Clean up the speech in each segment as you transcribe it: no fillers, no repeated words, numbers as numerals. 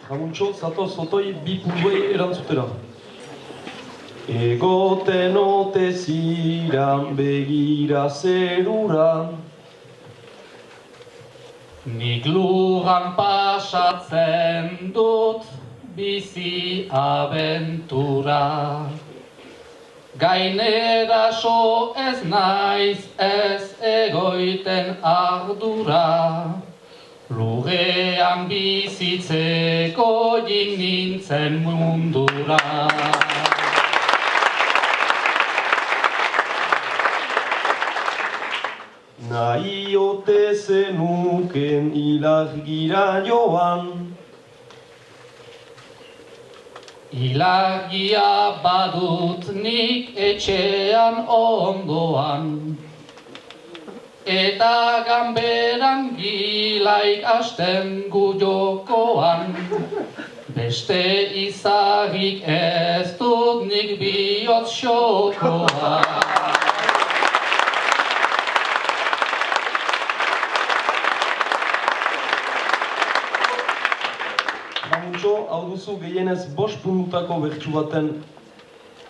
Jamuntxo, zatoz, otoi, bi puntuei erantzutera. Egoten ote ziran begira zeruran. Nik lugan pasatzen dut bizi abentura. Gainera so ez naiz ez egoiten ardura. Lugean bizitzeko jin nintzen mundura. Nahi ote zenuken ilargira joan. Ilargia badut nik etxean ondoan. Eta ganberan gilaik hasten gu jokoan. Beste izagik ez dut nik bihotz xokoan. Jamuntxo, hau duzu gehienez 5 puntutako bertsu baten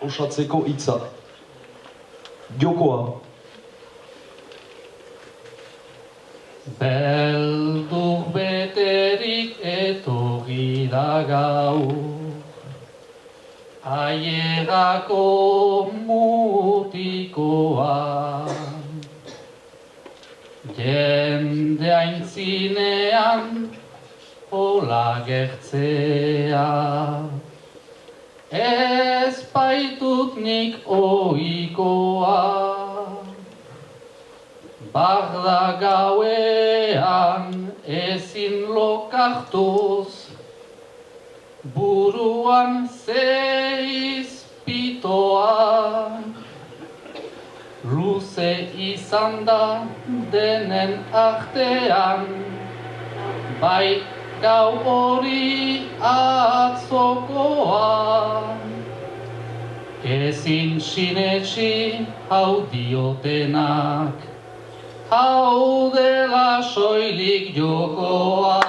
osatzeko hitza. Jokoa. Beldur beterik etorri da gaur, ailegako mutikoa. Jende aintzinean hola gertzea, ez baitut nik ohikoa. Barda gauean ezin lokartuz, buruan zeizpitoa. Luze izan da denen artean, bai gau hori atzokoa. Ezin sinetsi hau diotenak, hau dela soilik jokoa.